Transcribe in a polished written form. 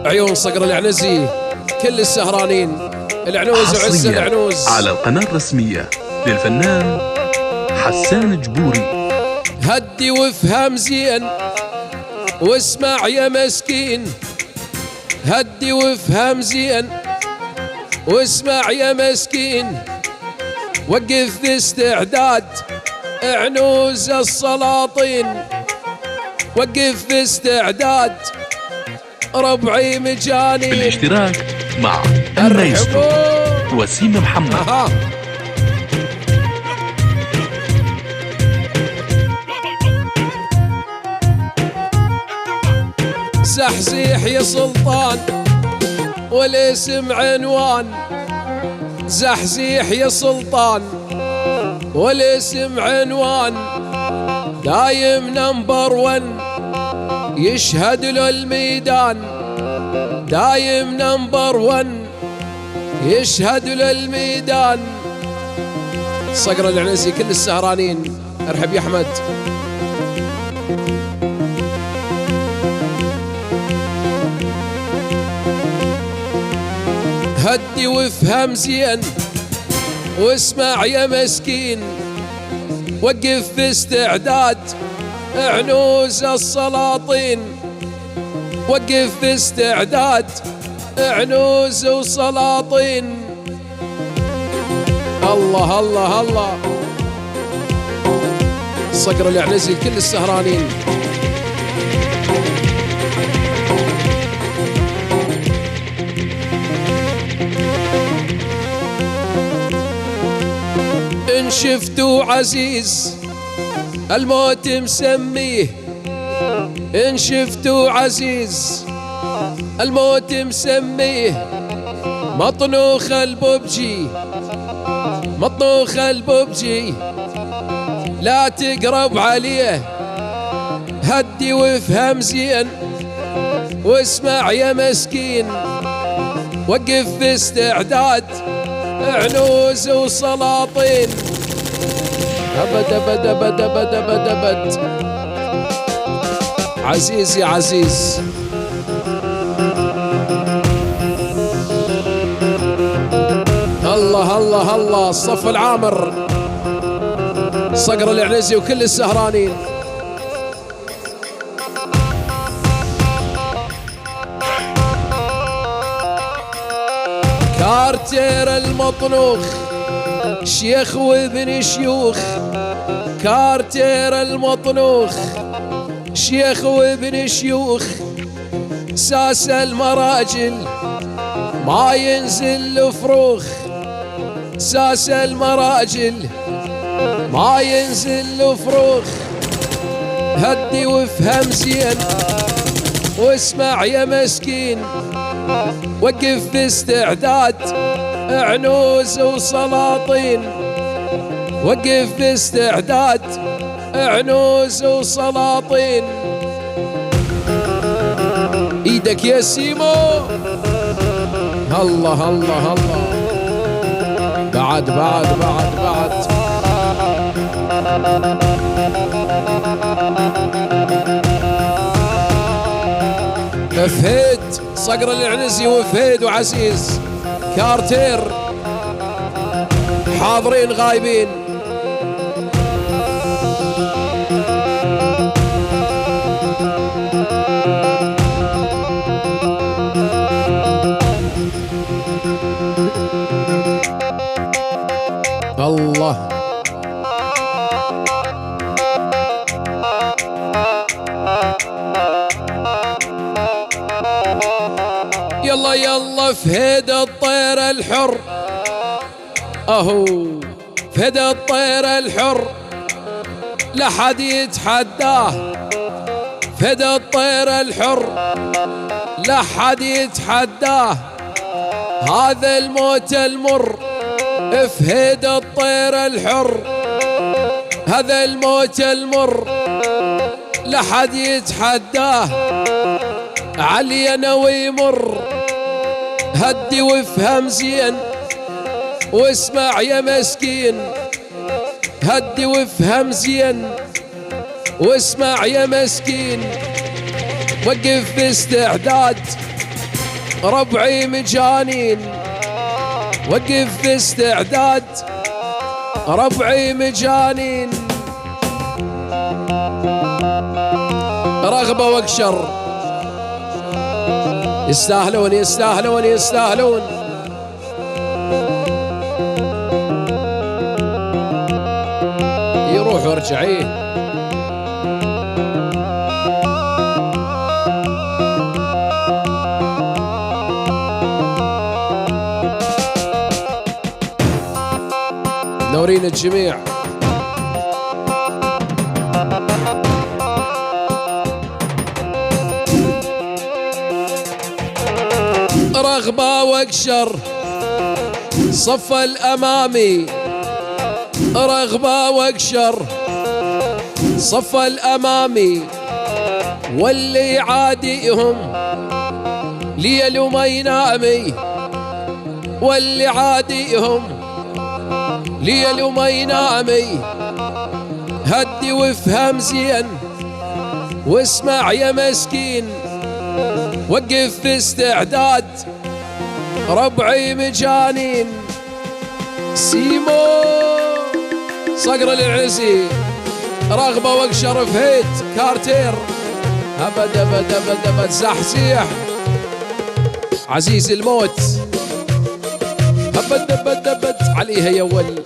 عيون صقر العنزي كل السهرانين، العنوز وعز العنوز على القناة الرسمية للفنان حسان جبوري. هدي وافهم زين واسمع يا مسكين، هدي وافهم زين واسمع يا مسكين، وقف باستعداد عنوز السلاطين، وقف باستعداد ربعي مجانين. بالاشتراك مع المايسترو وسيم محمد. زحزيح يا سلطان والاسم عنوان، زحزيح يا سلطان والاسم عنوان، دايم نمبر 1 يشهد له الميدان، دايم نمبر 1 يشهد له الميدان. صقر العنزي كل السهرانين، ارحب يا احمد. هدي وافهم زين واسمع يا مسكين، وقف باستعداد عنوز السلاطين، وقف باستعداد عنوز وسلاطين. الله الله الله. صقر العنزي كل السهرانين. إن شفتوا عزيز الموت مسميه، إن شفتوا عزيز الموت مسميه، مطنوخ الببجي مطنوخ الببجي، لا تقرب عليه. هدي وافهم زين واسمع يا مسكين، وقف باستعداد عنوز وسلاطين. أبد أبد أبد أبد أبد أبد. عزيز يا عزيز. الله الله الله. الصف العامر صقر العنزي وكل السهرانين. كارتير المطنوخ شيخ وابن شيوخ، كارتير المطنوخ شيخ وابن شيوخ، ساس المراجل ما ينزل فروخ، ساس المراجل ما ينزل فروخ. هدي وافهم زين واسمع يا مسكين، وقف باستعداد عنوز وسلاطين، وقف باستعداد عنوز وسلاطين. ايدك يا سيمو. الله الله الله. بعد بعد بعد بعد. فهد صقر العنزي وفهد وعزيز كارتير حاضرين غايبين. الله. يلا يلا فهد الطير الحر، اهو فهد الطير الحر لا حد يتحداه، فهد الطير الحر لا حد يتحداه، هذا الموت المر فهد الطير الحر، هذا الموت المر لا حد يتحداه، علينا ويمر. هدي وافهم زين واسمع يا مسكين، هدي وافهم زين واسمع يا مسكين، وقف باستعداد ربعي مجانين وقف في استعداد، ربعي مجانين رغبة واقشر، يستاهلون يستاهلون يستاهلون. يروح وارجعيه. نورين الجميع. رغبة واقشر صف الأمامي، رغبة واقشر صف الأمامي، واللي عاديهم ليل ما ينامي، واللي عاديهم ليل ما ينامي. هدي وافهم زين واسمع يا مسكين، وقف في استعداد ربعي مجانين. سيمو صقر العزي، رغبة واقشر فهيت كارتير، أبد أبد أبد أبد زحزيح عزيز الموت، أبد أبد أبد عليها يا ول.